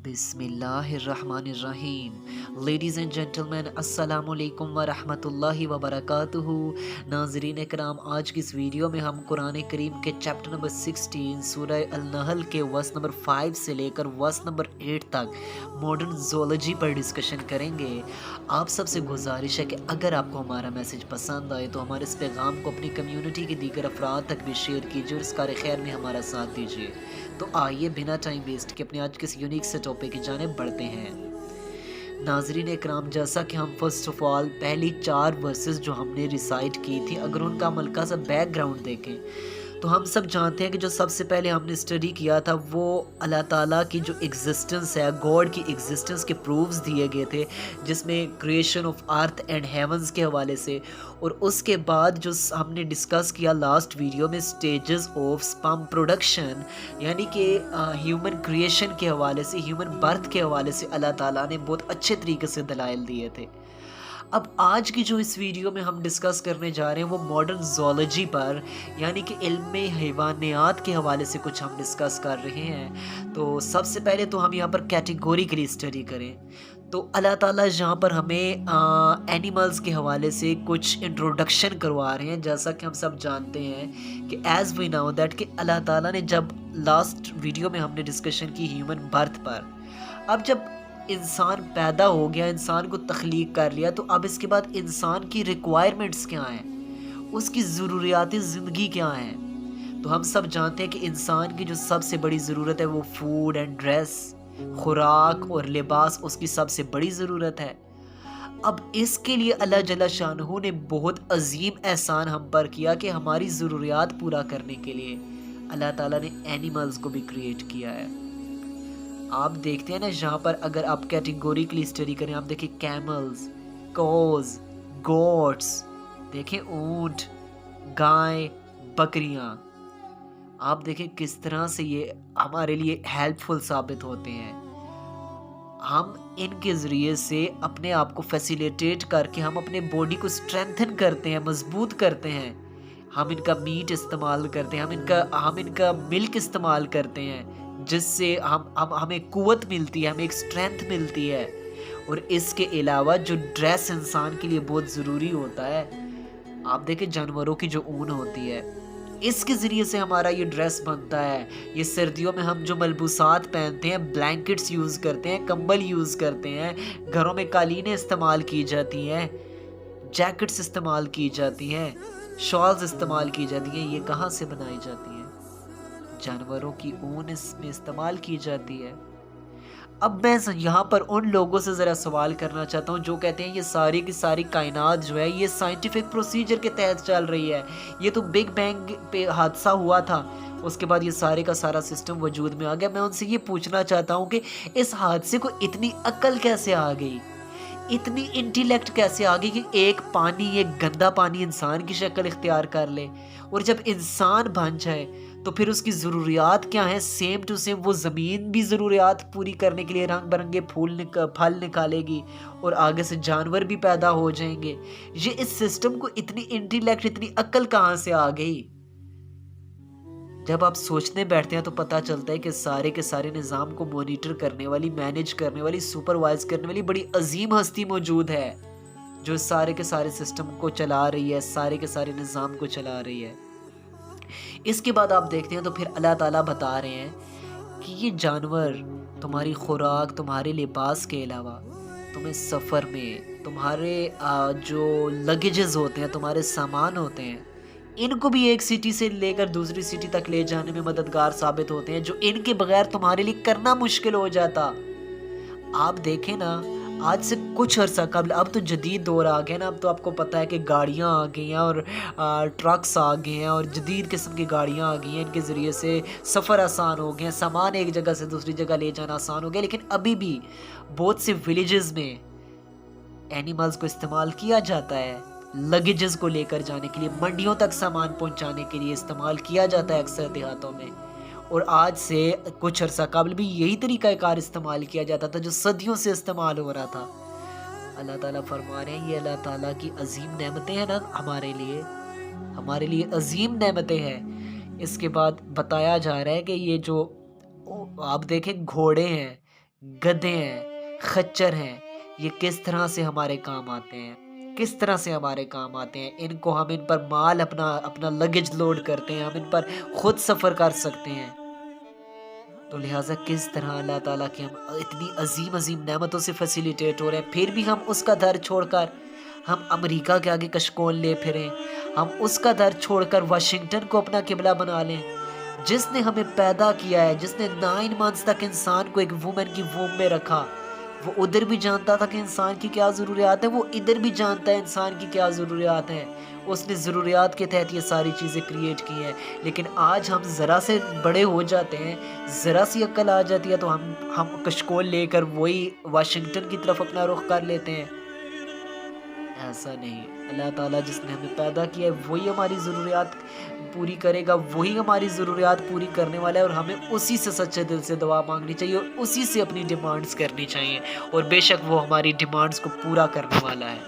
बिस्मिल्लाहिर्रहमानिर्रहीम। Ladies and gentleman, अस्सलाम वालेकुम व रहमतुल्लाहि व बरकातुहू। नाज़रीन इकराम, आज की इस वीडियो में हम कुरान करीम के चैप्टर नंबर 16 सूरह अल-नहल के वर्स नंबर 5 से लेकर वर्स नंबर 8 तक मॉडर्न ज़ूलॉजी पर डिस्कशन करेंगे। आप सबसे गुजारिश है कि अगर आपको हमारा मैसेज पसंद आए तो हमारे इस पैगाम को अपनी कम्युनिटी के दीगर अफराद तक भी शेयर कीजिए और इस कार खैर में हमारा साथ दीजिए। तो आइए बिना टाइम वेस्ट के अपने आज के इस यूनिक से टॉपिक की जानिब बढ़ते हैं। नाजरीन इकराम, जैसा कि हम फर्स्ट ऑफ ऑल पहली 4 वर्सेस जो हमने रिसाइट की थी, अगर उनका हम हल्का सा बैकग्राउंड देखें तो हम सब जानते हैं कि जो सबसे पहले हमने स्टडी किया था वो अल्लाह ताला की जो एग्जिस्टेंस है, गॉड की एग्जिस्टेंस के प्रूफ्स दिए गए थे, जिसमें creation of earth and heavens के हवाले से। और उसके बाद जो हमने डिस्कस किया लास्ट वीडियो में स्टेजेस ऑफ स्पर्म प्रोडक्शन, यानी कि ह्यूमन क्रिएशन के हवाले से, ह्यूमन बर्थ के हवाले से अल्लाह ताला ने बहुत अच्छे तरीके से दलाइल दिए थे। अब आज की जो इस वीडियो में हम डिस्कस करने जा रहे हैं वो मॉडर्न ज़ूलॉजी पर, यानी कि इल्म हैवानियात के हवाले से कुछ हम डिस्कस कर रहे हैं। तो सबसे पहले तो हम यहाँ पर कैटेगोरिकली स्टडी करें तो अल्लाह ताला यहाँ पर हमें एनिमल्स के हवाले से कुछ इंट्रोडक्शन करवा रहे हैं। जैसा कि हम सब जानते हैं कि एज़ वी नो दैट कि अल्लाह ताला ने जब लास्ट वीडियो में हमने डिस्कशन की ह्यूमन बर्थ पर, अब जब इंसान पैदा हो गया, इंसान को तख्लीक कर लिया, तो अब इसके बाद इंसान की रिक्वायरमेंट्स क्या हैं, उसकी ज़रूरियाती ज़िंदगी क्या हैं। तो हम सब जानते हैं कि इंसान की जो सबसे बड़ी ज़रूरत है वो फूड एंड ड्रेस, खुराक और लिबास उसकी सबसे बड़ी ज़रूरत है। अब इसके लिए अल्लाह जल्ल शानहू ने बहुत अजीम एहसान हम पर किया कि हमारी ज़रूरियात पूरा करने के लिए अल्लाह ताला ने एनिमल्स को भी क्रिएट किया है। आप देखते हैं ना, यहाँ पर अगर आप कैटेगोरिकली स्टडी करें, आप देखें कैमल्स, कोज, गोट्स, देखें ऊंट, गाय, बकरियां। आप देखें किस तरह से ये हमारे लिए हेल्पफुल साबित होते हैं। हम इनके ज़रिए से अपने आप को फैसिलिटेट करके हम अपने बॉडी को स्ट्रेंथन करते हैं, मजबूत करते हैं। हम इनका मीट इस्तेमाल करते हैं, हम इनका मिल्क इस्तेमाल करते हैं, जिससे हमें कुव्वत मिलती है, हमें एक स्ट्रेंथ मिलती है। और इसके अलावा जो ड्रेस इंसान के लिए बहुत ज़रूरी होता है, आप देखें जानवरों की जो ऊन होती है, इसके ज़रिए से हमारा ये ड्रेस बनता है। ये सर्दियों में हम जो मलबूसात पहनते हैं, ब्लैंकेट्स यूज़ करते हैं, कंबल यूज़ करते हैं, घरों में कालीनें इस्तेमाल की जाती हैं, जैकेट्स इस्तेमाल की जाती हैं, शॉल्स इस्तेमाल की जाती हैं। ये कहाँ से बनाई जाती हैं? जानवरों की ऊन इसमें इस्तेमाल की जाती है। अब मैं यहाँ पर उन लोगों से ज़रा सवाल करना चाहता हूँ जो कहते हैं ये सारी की सारी कायनात जो है ये साइंटिफिक प्रोसीजर के तहत चल रही है, ये तो बिग बैंग पे हादसा हुआ था, उसके बाद ये सारे का सारा सिस्टम वजूद में आ गया। मैं उनसे ये पूछना चाहता हूँ कि इस हादसे को इतनी अक्ल कैसे आ गई, इतनी इंटेलेक्ट कैसे आ गई कि एक गंदा पानी इंसान की शक्ल इख्तियार कर ले, और जब इंसान बन जाए तो फिर उसकी ज़रूरियात क्या है, सेम टू सेम वो ज़मीन भी ज़रूरियात पूरी करने के लिए रंग बिरंगे फल निकालेगी और आगे से जानवर भी पैदा हो जाएंगे। ये इस सिस्टम को इतनी इंटेलेक्ट, इतनी अक्ल कहाँ से आ गई? जब आप सोचने बैठते हैं तो पता चलता है कि सारे के सारे निज़ाम को मॉनिटर करने वाली, मैनेज करने वाली, सुपरवाइज करने वाली बड़ी अजीम हस्ती मौजूद है जो सारे के सारे सिस्टम को चला रही है, सारे के सारे निज़ाम को चला रही है। इसके बाद आप देखते हैं तो फिर अल्लाह ताला बता रहे हैं कि ये जानवर तुम्हारी खुराक, तुम्हारे लिबास के अलावा तुम्हें सफ़र में तुम्हारे जो लगेजेस होते हैं, तुम्हारे सामान होते हैं, इनको भी एक सिटी से लेकर दूसरी सिटी तक ले जाने में मददगार साबित होते हैं, जो इनके बगैर तुम्हारे लिए करना मुश्किल हो जाता। आप देखें ना, आज से कुछ अर्सा कबल, अब तो जदीद दौर आ गया ना, अब तो आपको पता है कि गाड़ियाँ आ गई हैं और ट्रक्स आ गए हैं और जदीद किस्म की गाड़ियाँ आ गई हैं। इनके ज़रिए से सफ़र आसान हो गए हैं, सामान एक जगह से दूसरी जगह ले जाना आसान हो गया। लेकिन अभी भी बहुत से विलेजेस में एनिमल्स को इस्तेमाल किया जाता है, लगेजेस को लेकर जाने के लिए, मंडियों तक सामान पहुँचाने के लिए इस्तेमाल किया जाता है अक्सर देहातों में। और आज से कुछ अर्सा कबल भी यही तरीक़ाकार इस्तेमाल किया जाता था जो सदियों से इस्तेमाल हो रहा था। अल्लाह ताला फरमा रहे हैं, ये अल्लाह ताला की अजीम नेमतें हैं ना हमारे लिए अजीम नेमतें हैं। इसके बाद बताया जा रहा है कि ये जो आप देखें घोड़े हैं, گدھے ہیں، خچر ہیں، یہ کس طرح سے ہمارے کام آتے ہیں، کس طرح سے ہمارے کام آتے ہیں. ان کو ہم ان پر مال اپنا لگیج لوڈ کرتے ہیں، ہم ان پر خود سفر کر سکتے ہیں. تو لہٰذا کس طرح اللہ تعالیٰ کی ہم اتنی عظیم عظیم نعمتوں سے فیسیلیٹیٹ ہو رہے ہیں، پھر بھی ہم اس کا در چھوڑ کر ہم امریکہ کے آگے کشکول لے پھریں، ہم اس کا در چھوڑ کر واشنگٹن کو اپنا قبلہ بنا لیں. جس نے ہمیں پیدا کیا ہے، جس نے 9 months تک انسان کو ایک وومن کی ووم میں رکھا، وہ ادھر بھی جانتا تھا کہ انسان کی کیا ضروریات ہیں، وہ ادھر بھی جانتا ہے انسان کی کیا ضروریات ہیں. اس نے ضروریات کے تحت یہ ساری چیزیں کریٹ کی ہیں. لیکن آج ہم ذرا سے بڑے ہو جاتے ہیں، ذرا سی عقل آ جاتی ہے تو ہم کشکول لے کر وہی واشنگٹن کی طرف اپنا رخ کر لیتے ہیں. ایسا نہیں. اللہ تعالیٰ جس نے ہمیں پیدا کیا ہے وہی ہماری ضروریات پوری کرے گا، وہی ہماری ضروریات پوری کرنے والا ہے، اور ہمیں اسی سے سچے دل سے دعا مانگنی چاہیے اور اسی سے اپنی ڈیمانڈز کرنی چاہیے، اور بے شک وہ ہماری ڈیمانڈز کو پورا کرنے والا ہے.